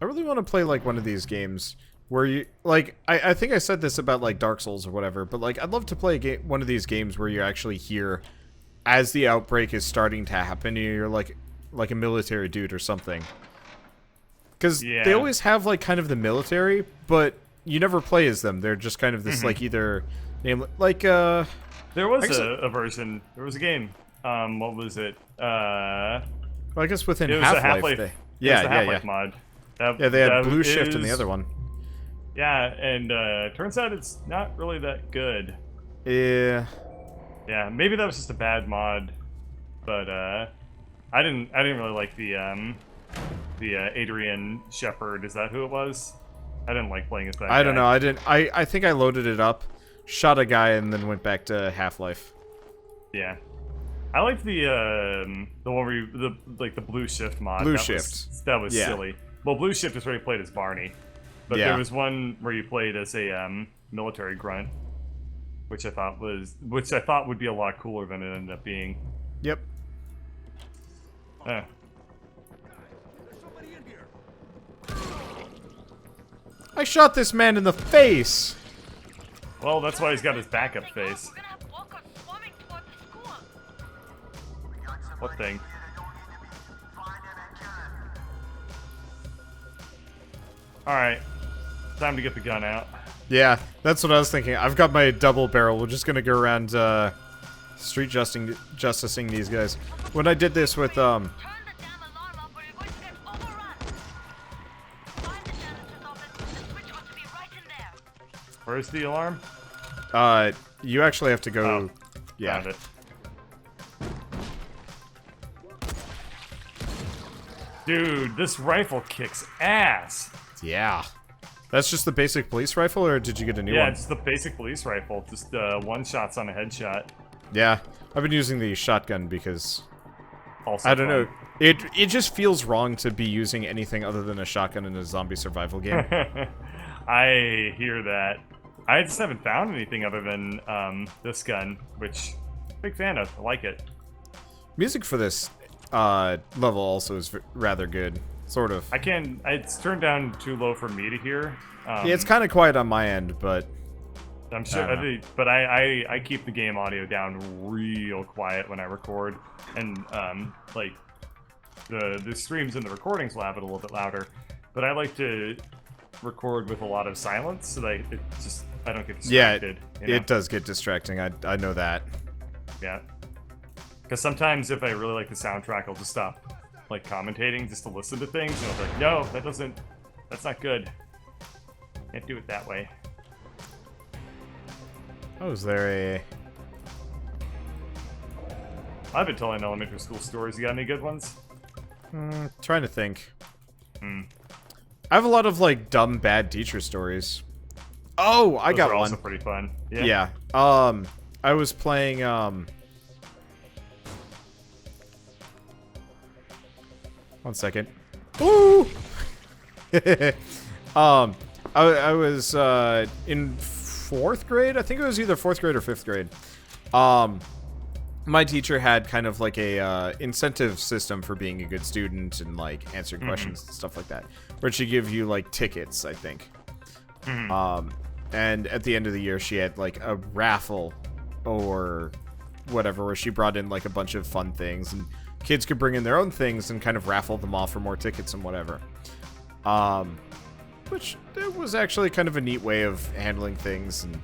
I really want to play like one of these games where you like. I think I said this about like Dark Souls or whatever, but like I'd love to play one of these games where you actually hear as the outbreak is starting to happen, and you're like a military dude or something. Because they always have like kind of the military, but you never play as them. They're just kind of this like either name like There was a version. There was a game. What was it? Well, I guess within it was Half-Life. a Half-Life. Yeah, the Half-Life mod. Yeah, they had Blue Shift in the other one. Yeah, and turns out it's not really that good. Yeah. Yeah, maybe that was just a bad mod, but I didn't really like the Adrian Shepherd. Is that who it was? I didn't like playing as that guy. I don't know. I didn't. I think I loaded it up, shot a guy, and then went back to Half-Life. Yeah, I liked the one where you, the Blue Shift mod. Blue Shift. That was silly. Well, Blue Shift is where you played as Barney, but there was one where you played as a military grunt, which I thought would be a lot cooler than it ended up being. Yep. I shot this man in the face! Well, that's why he's got his backup face. What thing? Alright. Time to get the gun out. Yeah, that's what I was thinking. I've got my double barrel. We're just gonna go around, street justicing these guys. When I did this with, Where's the alarm? you actually have to go... Oh, yeah. found it. Dude, this rifle kicks ass! Yeah. That's just the basic police rifle, or did you get a new one? Yeah, it's the basic police rifle. Just one shots on a headshot. Yeah. I've been using the shotgun because... Also I don't know. It just feels wrong to be using anything other than a shotgun in a zombie survival game. I hear that. I just haven't found anything other than this gun, which big fan of. I like it. Music for this level also is rather good, sort of. It's turned down too low for me to hear. Yeah, it's kind of quiet on my end, but I'm sure. I keep the game audio down real quiet when I record, and like the streams and the recordings will have it a little bit louder. But I like to record with a lot of silence so that I don't get distracted. Yeah, it does get distracting. I know that. Yeah. Because sometimes if I really like the soundtrack, I'll just stop like commentating just to listen to things, and I'll be like, no, that's not good. Can't do it that way. Oh, is there a... I've been telling elementary school stories. You got any good ones? Trying to think. I have a lot of, like, dumb, bad teacher stories. Oh, I got one. Also pretty fun. Yeah. Yeah. I was playing, One second. Ooh! I was, in 4th grade? I think it was either 4th grade or 5th grade. My teacher had kind of like a, incentive system for being a good student and, like, answering questions and stuff like that. Where she'd give you, like, tickets, I think. And at the end of the year, she had, like, a raffle or whatever, where she brought in, like, a bunch of fun things, and kids could bring in their own things and kind of raffle them off for more tickets and whatever. Which, it was actually kind of a neat way of handling things and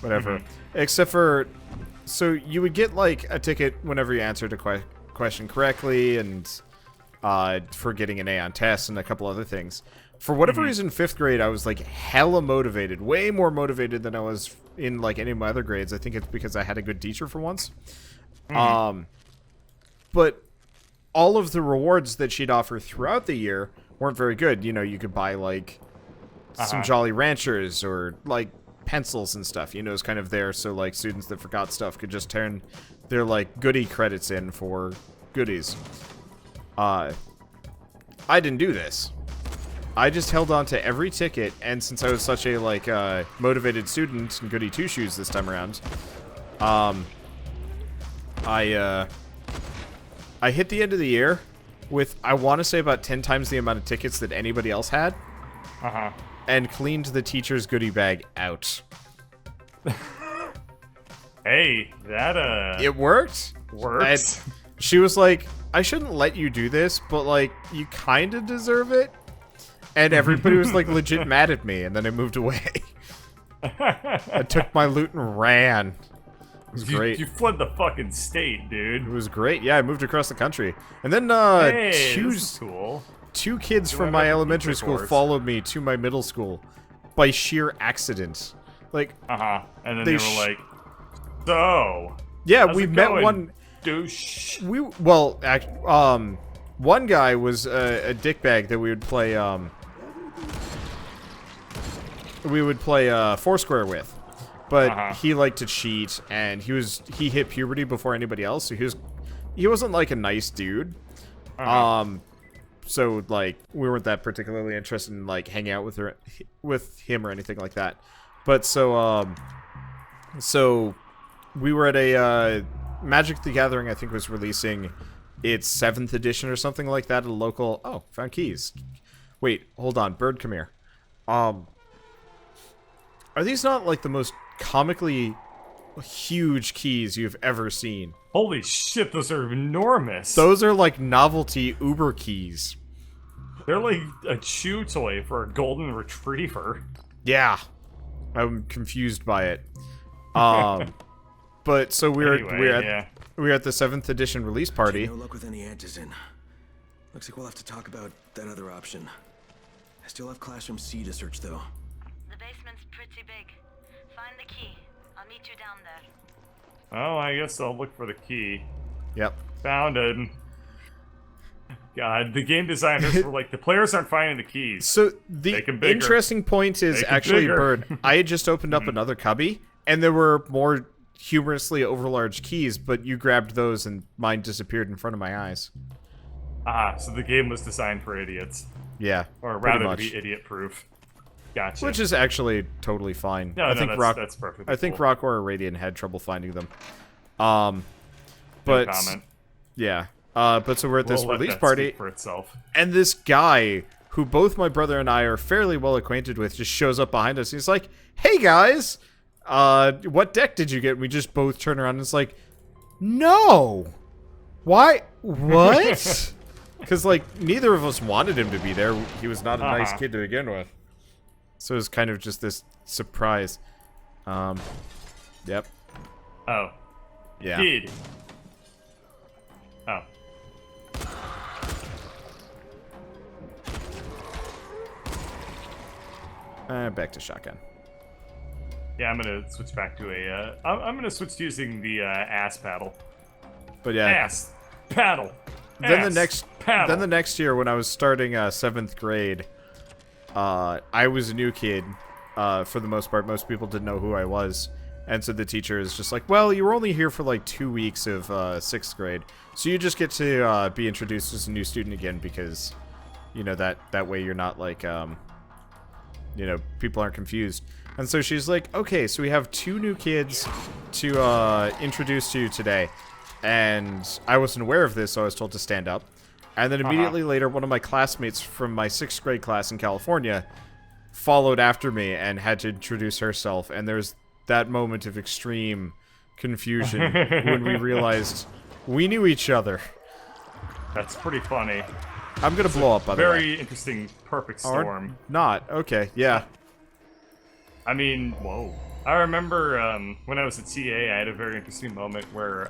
whatever. Except for, so you would get, like, a ticket whenever you answered a question correctly, and for getting an A on tests and a couple other things. For whatever reason, 5th grade, I was, like, hella motivated. Way more motivated than I was in, like, any of my other grades. I think it's because I had a good teacher for once. But all of the rewards that she'd offer throughout the year weren't very good. You know, you could buy, like, some Jolly Ranchers or, like, pencils and stuff. You know, it's kind of there so, like, students that forgot stuff could just turn their, like, goodie credits in for goodies. I didn't do this. I just held on to every ticket, and since I was such a, like, motivated student and goody two-shoes this time around, I hit the end of the year, with, I want to say, about 10 times the amount of tickets that anybody else had. Uh-huh. And cleaned the teacher's goodie bag out. Hey, that, It worked. works. She was like, I shouldn't let you do this, but, like, you kind of deserve it. And everybody was, like, legit mad at me, and then I moved away. I took my loot and ran. It was great. You fled the fucking state, dude. It was great. Yeah, I moved across the country. And then, Hey, this is cool. two kids from my elementary school followed me to my middle school by sheer accident. Like, and then they were like, so. Yeah, how's we it met going, one douche. One guy was a dickbag that we would play Foursquare with. But he liked to cheat, and he hit puberty before anybody else, so he wasn't like a nice dude. So like we weren't that particularly interested in like hanging out with him or anything like that. But so we were at a Magic the Gathering, I think, was releasing its 7th edition or something like that at a local. Oh, found keys. Wait, hold on, Bird, come here. Are these not like the most comically huge keys you've ever seen? Holy shit, those are enormous. Those are like novelty Uber keys. They're like a chew toy for a golden retriever. Yeah. I'm confused by it. But so we're at the 7th edition release party. No luck with any antizen. Looks like we'll have to talk about that other option. I still have Classroom C to search though. The basement's pretty big. Find the key. I'll meet you down there. Oh, I guess I'll look for the key. Yep. Found him. God, the game designers were like, the players aren't finding the keys. So the interesting point is actually, Bird, I had just opened up another cubby, and there were more humorously overlarge keys, but you grabbed those and mine disappeared in front of my eyes. So the game was designed for idiots. Yeah, or rather to be idiot-proof. Gotcha. Which is actually totally fine. No, that's perfect. I think cool. Rock or Radiant had trouble finding them. No comment. Yeah. But so we're at this release party, for itself. And this guy, who both my brother and I are fairly well acquainted with, just shows up behind us. He's like, "Hey guys, what deck did you get?" And we just both turn around and it's like, "No, why? What?" Because like neither of us wanted him to be there. He was not a nice kid to begin with. So it was kind of just this surprise. Yep. Oh. Yeah. Kid. Oh. Back to shotgun. Yeah, I'm gonna switch back to a. I'm gonna switch to using the ass paddle. But yeah. Ass paddle. Then ass, paddle. the next year, when I was starting 7th grade, I was a new kid. For the most part, most people didn't know who I was, and so the teacher is just like, "Well, you were only here for like 2 weeks of 6th grade, so you just get to be introduced as a new student again because, you know, that way you're not like, you know, people aren't confused." And so she's like, "Okay, so we have 2 new kids to introduce to you today," and I wasn't aware of this, so I was told to stand up. And then immediately later, one of my classmates from my 6th grade class in California followed after me and had to introduce herself, and there's that moment of extreme confusion when we realized we knew each other. That's pretty funny. I'm gonna blow up, by the way. Very interesting, perfect storm. Or not. Okay, yeah. I mean, whoa. I remember when I was at TA, I had a very interesting moment where,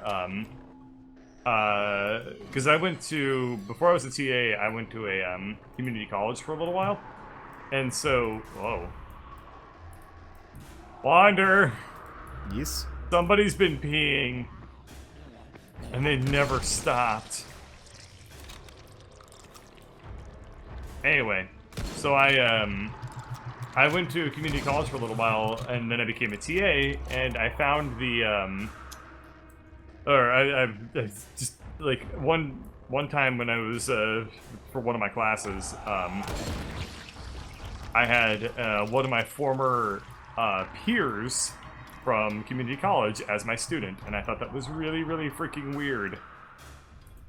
because before I was at TA, I went to a community college for a little while. And so, whoa. Wander! Yes? Somebody's been peeing. And they never stopped. Anyway, so I went to community college for a little while, and then I became a TA, and I found the, I just, like, one time when I was, for one of my classes, I had one of my former peers from community college as my student, and I thought that was really, really freaking weird.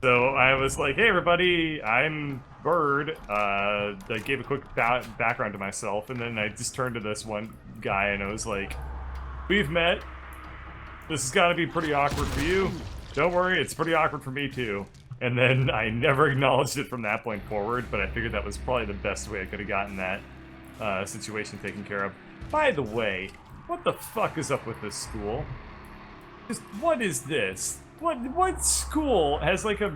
So I was like, hey everybody, I'm Bird. I gave a quick background to myself, and then I just turned to this one guy and I was like, we've met. This has got to be pretty awkward for you. Don't worry, it's pretty awkward for me too. And then I never acknowledged it from that point forward, but I figured that was probably the best way I could have gotten that situation taken care of. By the way, what the fuck is up with this school? Just, what is this? What school has like a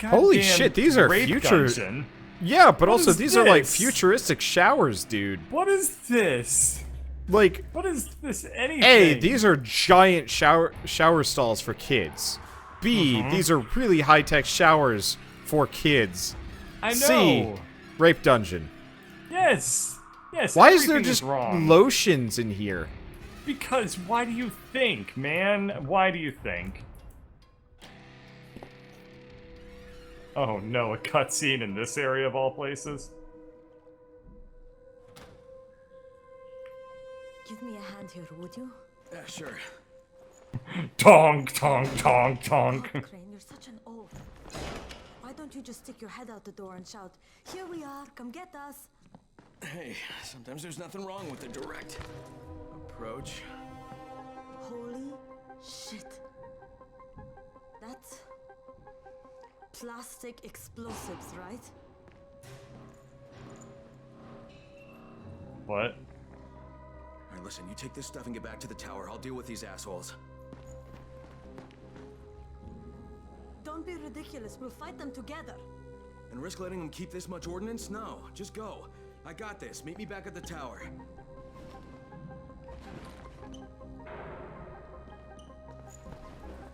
Holy shit, these are future. dungeon? Yeah, but What also is these are like this? futuristic showers, dude. What is this? Like, What is this anything? A, these are giant shower stalls for kids. B, these are really high-tech showers for kids. I know. C, rape dungeon. Yes. Yes. Why is there everything just wrong? lotions in here? Because why do you think, man? Why do you think? Oh no, a cutscene in this area of all places? Give me a hand here, would you? Yeah, sure. Tonk, tonk, tonk, tonk. Oh, Crane, you're such an oaf. Why don't you just stick your head out the door and shout, "Here we are, come get us"? Hey, sometimes there's nothing wrong with a direct approach. Holy shit. That's plastic explosives, right? What? Alright, listen, you take this stuff and get back to the tower. I'll deal with these assholes. Don't be ridiculous, we'll fight them together. And risk letting them keep this much ordnance? No, just go. I got this. Meet me back at the tower.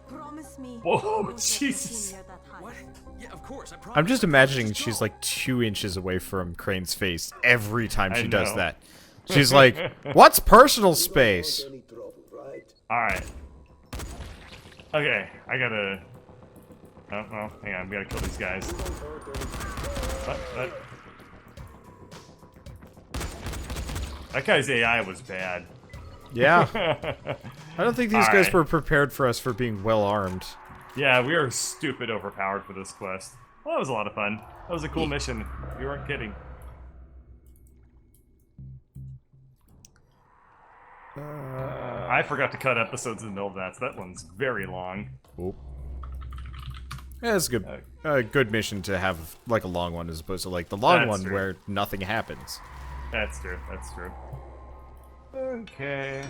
Promise me. Whoa, you won't let the Jesus. team near that height. What? Yeah, of course. I promise. I'm just imagining Just she's go. like 2 inches away from Crane's face every time I she does know. that. She's like, what's personal space? Alright. Okay, I gotta... Oh, well, hang on, we gotta kill these guys. What? That guy's AI was bad. Yeah. I don't think these guys Alright. were prepared for us for being well armed. Yeah, we are stupid overpowered for this quest. Well, that was a lot of fun. That was a cool mission. You weren't kidding. I forgot to cut episodes in the middle of that, so that one's very long. Oop. Yeah, it's a good mission to have like a long one as opposed to like the long That's one true. where nothing happens. That's true, that's true. Okay,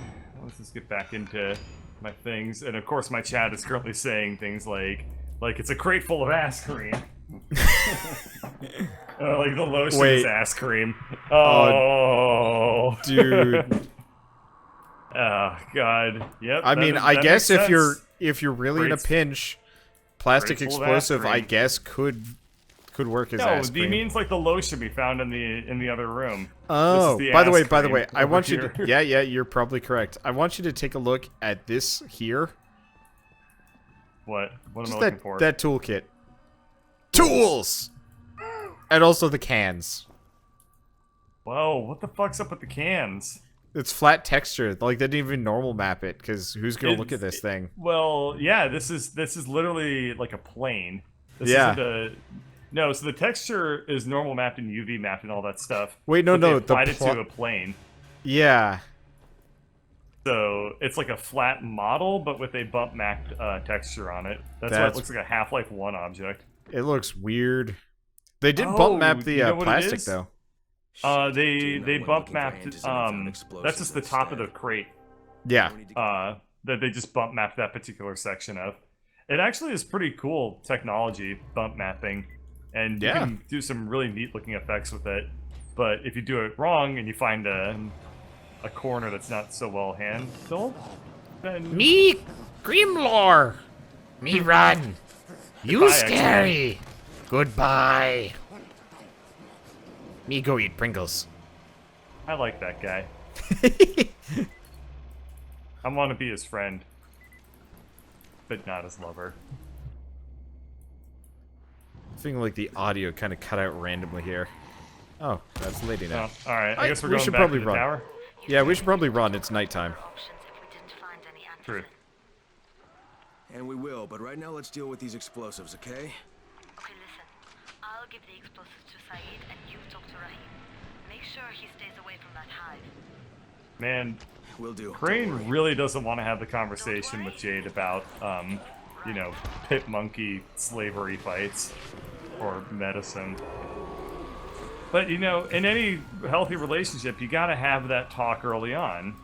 let's just get back into my things. And of course my chat is currently saying things like it's a crate full of ass cream. Like the lotion is Wait. ass cream. Oh, Dude. Oh god. Yep. I that mean, is- I that guess makes if you're really in a Crates- pinch, plastic crates full of ass explosive I cream. guess could work as No, ass he cream. means like the lotion we found in the other room. Oh, This is by the ass way, cream I over want you here. to yeah, you're probably correct. I want you to take a look at this here. What? What am Just I looking for? that toolkit. Tools! And also the cans. Whoa, what the fuck's up with the cans? It's flat texture. Like they didn't even normal map it because who's gonna look at this thing? Well, yeah, this is literally like a plane. This Yeah. isn't no, so the texture is normal mapped and UV mapped and all that stuff. Wait, no, but they no, the applied it to a plane. Yeah. So it's like a flat model, but with a bump mapped texture on it. That's why it That's- looks like a Half-Life 1 object. It looks weird. They did Oh, bump map the you know what it plastic is? though. They Gene, they I went bump looking for mapped antigens and I found that's explosives just the top of the instead. crate. Yeah. That they just bump mapped that particular section of. It actually is pretty cool technology, bump mapping, and you Yeah. can do some really neat looking effects with it. But if you do it wrong and you find a corner that's not so well handled, then Me, Grimlore. Me run. You Goodbye, scary. Goodbye. Me go eat Pringles. I like that guy. I want to be his friend, but not his lover. I think like the audio kind of cut out randomly here. Oh, that's lady now. Oh, all right. I guess we're we going should back probably to the run. tower. Yeah, we should probably run. It's nighttime. Options if we didn't find any True. antidote. And we will, but right now let's deal with these explosives, okay? Okay, listen. I'll give the explosives to Saeed and you talk to Rahim. Make sure he stays away from that hive. Man, Will do. Crane really doesn't want to have the conversation with Jade about, you know, pit monkey slavery fights or medicine. But, you know, in any healthy relationship, you gotta have that talk early on.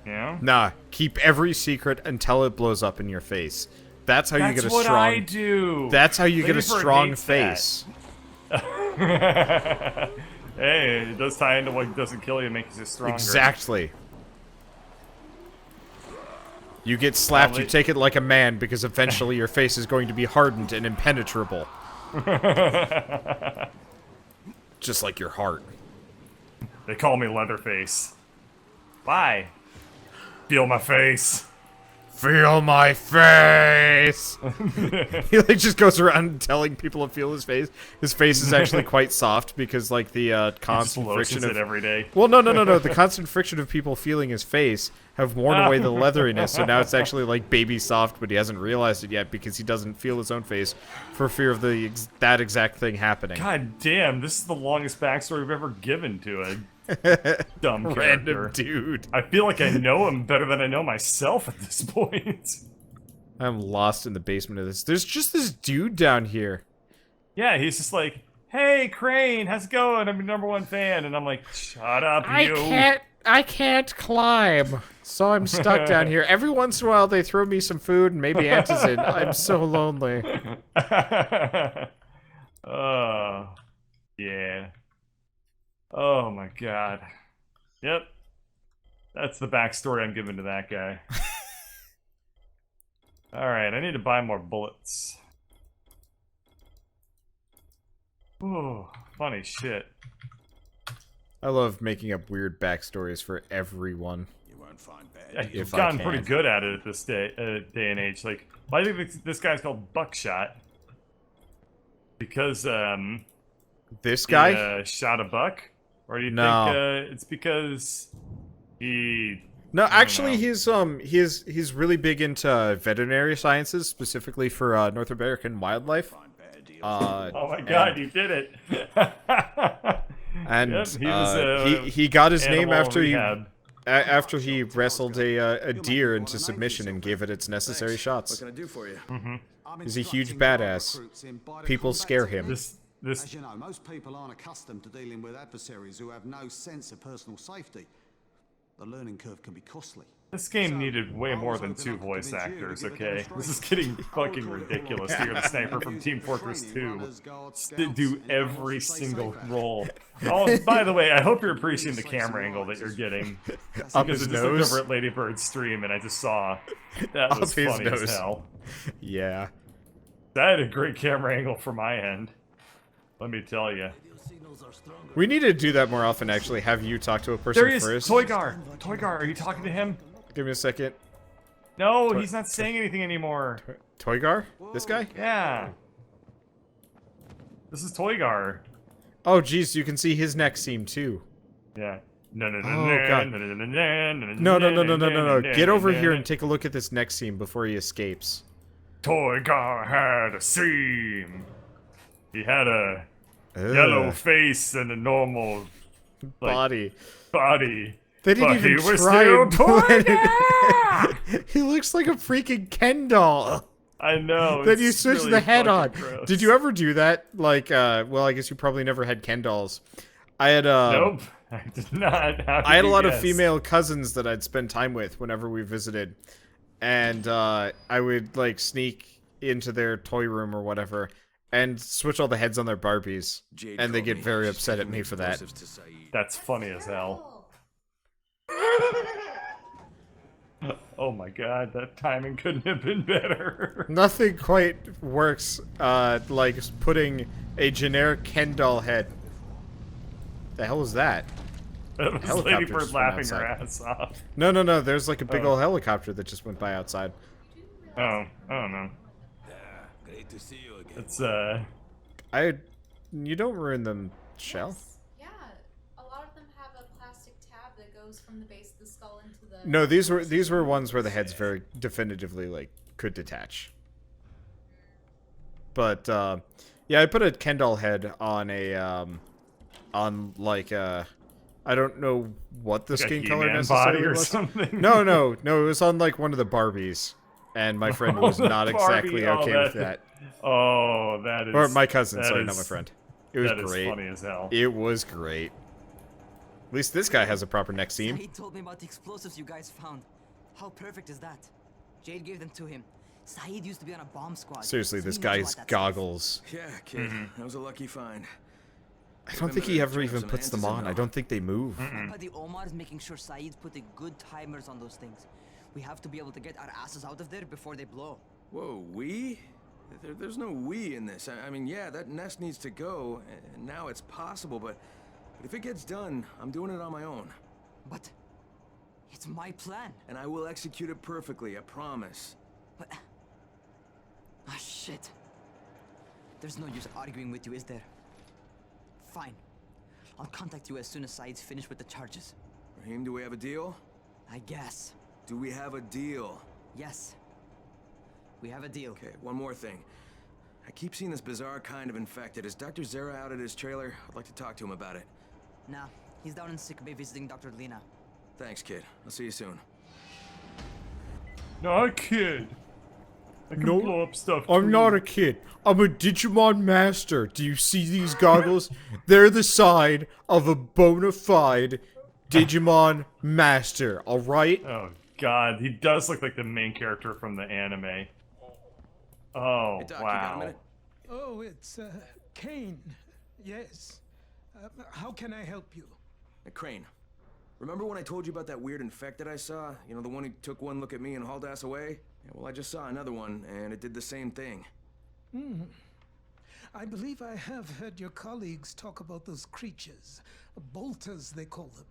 You know? Nah, keep every secret until it blows up in your face. That's how you get a strong... That's what I do! That's how you get a Lady Bird strong hates face. Hey, it does tie into what doesn't kill you, makes you stronger. Exactly. You get slapped, you take it like a man, because eventually your face is going to be hardened and impenetrable. Just like your heart. They call me Leatherface. Why? Feel my face. Feel my face! He like just goes around telling people to feel his face. His face is actually quite soft because like the constant friction of it every day. Well, no. The constant friction of people feeling his face have worn away the leatheriness, so now it's actually like baby soft, but he hasn't realized it yet because he doesn't feel his own face for fear of that exact thing happening. God damn, this is the longest backstory we've ever given to a dumb character. Random dude. I feel like I know him better than I know myself at this point. I'm lost in the basement of this. There's just this dude down here. Yeah, he's just like, hey, Crane, how's it going? I'm your #1 fan. And I'm like, shut up, you. I can't climb, so I'm stuck down here. Every once in a while, they throw me some food and maybe antizin. I'm so lonely. Oh, yeah. Oh my god. Yep. That's the backstory I'm giving to that guy. Alright, I need to buy more bullets. Ooh, funny shit. I love making up weird backstories for everyone. You won't find bad. Yeah, you've If I gotten can. pretty good at it at this day and age. Like, why do you think this guy's called Buckshot? Because, This he, guy? shot a buck? Or do you No. think, it's because he... No, actually, know. he's really big into veterinary sciences, specifically for North American wildlife. Oh my god, you did it! And Yep, he was, he got his name animal after rehab. after he wrestled a deer into submission and gave it its necessary What shots. can I do for you? He's a huge badass. People scare him. This As you know, most people aren't accustomed to dealing with adversaries who have no sense of personal safety. The learning curve can be costly. game needed way more than 2 voice actors, okay? This is getting fucking ridiculous to hear the sniper from Team Fortress 2 do every single role. Oh, and by the way, I hope you're appreciating the camera angle that you're getting. Up Because his I just looked nose? over at Lady Bird's stream and I just saw that was Up his funny as nose. hell. Yeah. That had a great camera angle from my end. Let me tell you. We need to do that more often, actually. Have you talk to a person There he is! first. Toygar! Toygar, are you talking to him? Give me a second. No, he's not saying anything anymore. Toygar? This guy? Yeah. This is Toygar. Oh, geez, you can see his neck seam, too. Yeah. Oh, God. No. Get over here and take a look at this neck seam before he escapes. Toygar had a seam. He had a yellow face and a normal Body. body. They didn't But even he was try still and blend Toygar! it. He looks like a freaking Ken doll. I know. Then you it's switch really the head on. fucking gross. Did you ever do that? Like, well, I guess you probably never had Ken dolls. I had, Nope. I did not. I had a lot of female cousins that I'd spend time with whenever we visited. And, I would, like, sneak into their toy room or whatever and switch all the heads on their Barbies. Jade And they called get me. very She's upset at giving me for that. explosives to Saeed. That's funny as hell. Oh my god, that timing couldn't have been better. Nothing quite works, like putting a generic Ken doll head. The hell was that? That was Helicopters Lady Bird from laughing her outside. ass off. No. There's like a big Oh. old helicopter that just went by outside. Oh, I don't know. Great to see you again. It's, You don't ruin them, Shell. Yeah, a lot of them have a plastic tab that goes from the base of the skull into the. No, these were ones where the head's very definitively like could detach. But yeah, I put a Ken doll head on a on like I don't know what the Like a skin color He-Man necessarily body or was. something? No, it was on like one of the Barbies, and my friend was the not exactly Barbie, okay with that. Oh, that is... Or my cousin, that sorry, not is- my friend. It was That is great. funny as hell. It was great. At least this guy has a proper neck seam. Saeed told me about the explosives you guys found. How perfect is that? Jade gave them to him. Saeed used to be on a bomb squad. Seriously, so this he knows guy's about that goggles. Yeah, kid. That was a lucky find. I don't think he ever even puts them on. I don't think they move. stuff. But the Omar is making sure Saeed's putting good timers on those things. We have to be able to get our asses out of there before they blow. Whoa, we? There's no we in this. I mean, yeah, that nest needs to go, and now it's possible, but if it gets done, I'm doing it on my own. But it's my plan. And I will execute it perfectly, I promise. But ah, shit. There's no use arguing with you, is there? Fine. I'll contact you as soon as Saeed's finished with the charges. Raheem, do we have a deal? I guess. Do we have a deal? Yes. We have a deal. Okay, one more thing. I keep seeing this bizarre kind of infected. Is Dr. Zera out at his trailer? I'd like to talk to him about it. Nah, he's down in sick bay visiting Dr. Lena. Thanks, kid. I'll see you soon. Not a kid. I can No, blow up stuff. I'm too. not a kid. I'm a Digimon master. Do you see these goggles? They're the sign of a bona fide Digimon master, alright? Oh god, he does look like the main character from the anime. Oh, Hey, Doc, you got a wow. minute? Oh, it's Kane. Yes. How can I help you? Hey, Crane. Remember when I told you about that weird infected I saw? You know, the one who took one look at me and hauled ass away? Yeah, well, I just saw another one, and it did the same thing. I believe I have heard your colleagues talk about those creatures. Bolters, they call them.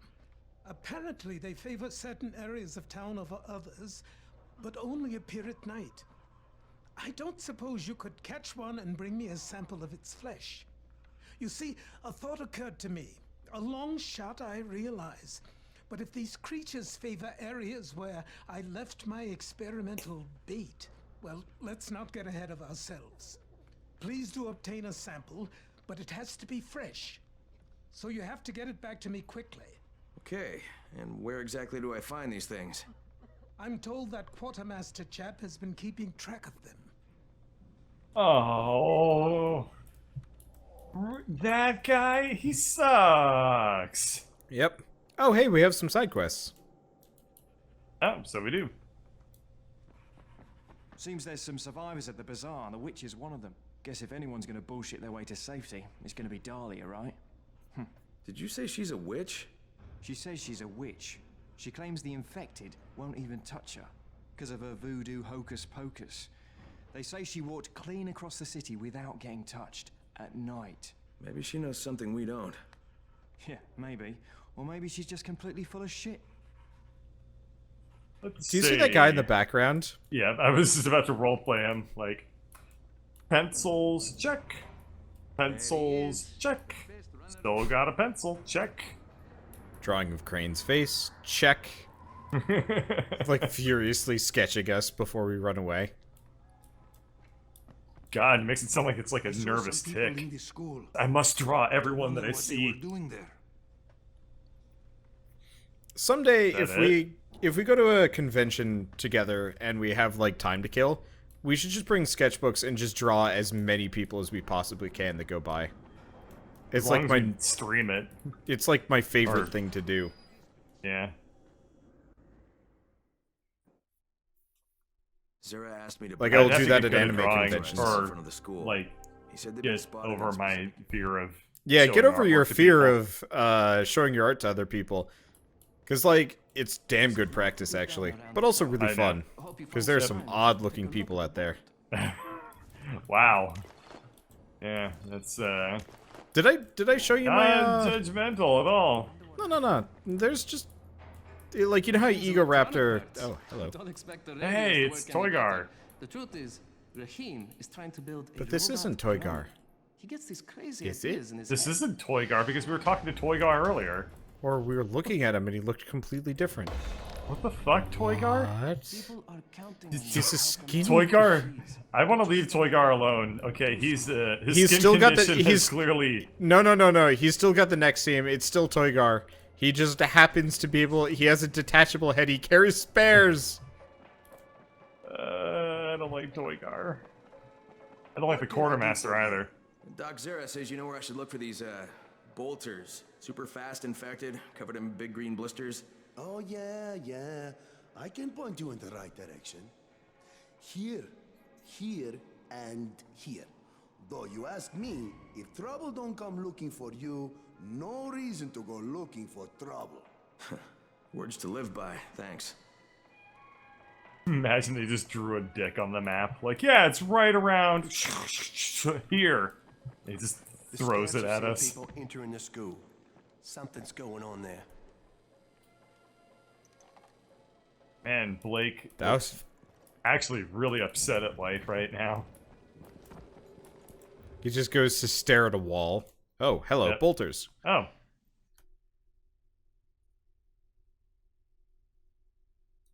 Apparently, they favor certain areas of town over others, but only appear at night. I don't suppose you could catch one and bring me a sample of its flesh. You see, a thought occurred to me. A long shot, I realize. But if these creatures favor areas where I left my experimental bait, well, let's not get ahead of ourselves. Please do obtain a sample, but it has to be fresh. So you have to get it back to me quickly. Okay, and where exactly do I find these things? I'm told that quartermaster chap has been keeping track of them. Oh. That guy, he sucks. Yep. Oh, hey, we have some side quests. Oh, so we do. Seems there's some survivors at the bazaar, and the witch is one of them. Guess if anyone's gonna bullshit their way to safety, it's gonna be Dahlia, right? Did you say she's a witch? She says she's a witch. She claims the infected won't even touch her, because of her voodoo hocus pocus. They say she walked clean across the city without getting touched, at night. Maybe she knows something we don't. Yeah, maybe. Or maybe she's just completely full of shit. Let's Do you see that guy in the see. background? Yeah, I was just about to roleplay him. Like, pencils, check. Pencils, check. Still got a pencil, check. Drawing of Crane's face, check. Like furiously sketching us before we run away. God, it makes it sound like it's like a nervous tick. I must draw everyone that I see. Someday, Is that if we go to a convention together and we have like time to kill, we should just bring sketchbooks and just draw as many people as we possibly can that go by. It's As like long as my we stream it. it's like my favorite Or- thing to do. Yeah. Zera asked me to Like, I'd I'll have do to that get at good anime drawing conventions. in Or, front of the school. like, He said they've been get spotted over on my specific- fear of Yeah, showing get over your artwork to fear people. of showing your art to other people. Because, like, it's damn good practice, actually. But also really I know. fun. Because there's some odd-looking people out there. Wow. Yeah, that's Did I show you not my... judgmental at all. No. There's just... Like, you know how Ego Raptor... Oh, hello. Don't expect the Hey, radios it's to work any Toygar. better. The truth is, Raheem is trying to build a But this robot isn't brain. Toygar. He gets these crazy Is it? ideas in his This head. isn't Toygar because we were talking to Toygar earlier. Or we were looking at him and he looked completely different. What the fuck, Toygar? What? People are counting on He's you a to help skin- them. Toygar, I want to leave Toygar alone. Okay, his He's skin still got the- condition he's- has clearly. No. He's still got the neck seam. It's still Toygar. He just happens to be able. He has a detachable head. He carries spares. I don't like Toygar. I don't like the quartermaster either. Doc Zera says you know where I should look for these, bolters. Super fast, infected, covered in big green blisters. Oh, yeah. I can point you in the right direction. Here, and here. Though you ask me, if trouble don't come looking for you, no reason to go looking for trouble. Words to live by, thanks. Imagine they just drew a dick on the map. Like, yeah, it's right around here. He just throws it at us. People entering the school. Something's going on there. Man, Blake That was. actually really upset at life right now. He just goes to stare at a wall. Oh, hello, Yep. bolters. Oh.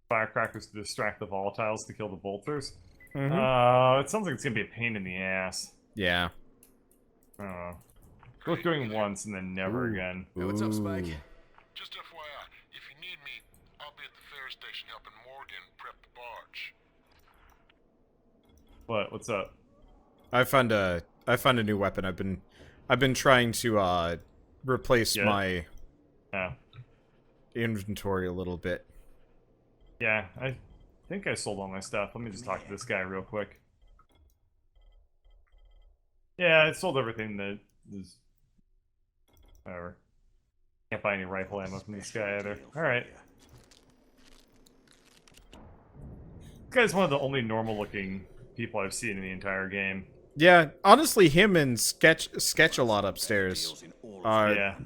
Firecrackers to distract the volatiles to kill the bolters. It sounds like it's gonna be a pain in the ass. Yeah. Worth doing once and then never again. Hey, what's up, Spike? Just FYI, if you need me, I'll be at the ferry station helping Morgan prep the barge. What? What's up? I found a new weapon. I've been trying to replace Yeah. my Oh. inventory a little bit. Yeah, I think I sold all my stuff. Let me just talk to this guy real quick. Yeah, I sold everything that is... Whatever. Can't buy any rifle ammo from this guy either. Alright. This guy's one of the only normal-looking people I've seen in the entire game. Yeah, honestly, him and Sketch a lot upstairs are Yeah.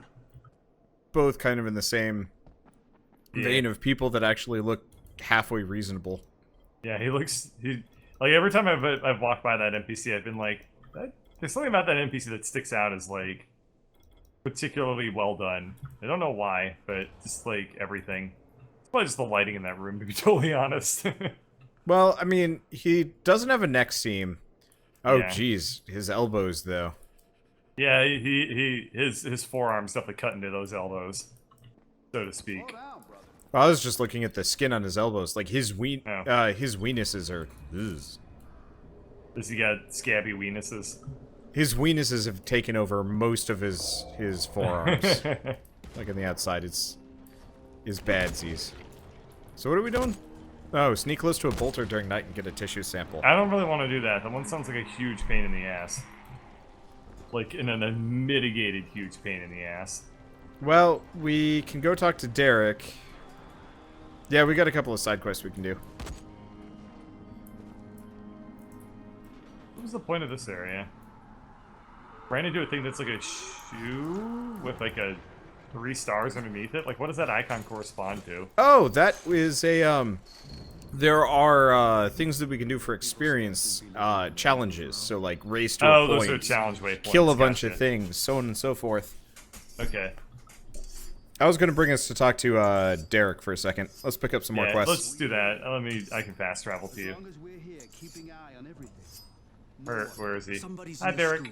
both kind of in the same vein of people that actually look halfway reasonable. Yeah, like every time I've walked by that NPC, I've been like, there's something about that NPC that sticks out as like particularly well done. I don't know why, but just like everything. It's probably just the lighting in that room, to be totally honest. Well, I mean, he doesn't have a neck seam. Oh, Yeah. jeez, his elbows though. Yeah, his forearms definitely cut into those elbows, so to speak. I was just looking at the skin on his elbows. Like his weenuses are. Ugh. Does he got scabby weenuses? His weenuses have taken over most of his forearms. Like on the outside, it's badsies. So what are we doing? Oh, sneak close to a bolter during night and get a tissue sample. I don't really want to do that. That one sounds like a huge pain in the ass. Like in a mitigated huge pain in the ass. Well, we can go talk to Derek. Yeah, we got a couple of side quests we can do. What was the point of this area? Trying to do a thing that's like a shoe with like a 3 stars underneath it? Like, what does that icon correspond to? Oh, that is a, there are, things that we can do for experience, challenges. So, like, race to a point. Those are challenge waypoints. Kill a bunch Gotcha. of things, so on and so forth. Okay. I was gonna bring us to talk to, Derek for a second. Let's pick up some more quests. Let's do that. I can fast travel to you. Where is he? Hi, Derek.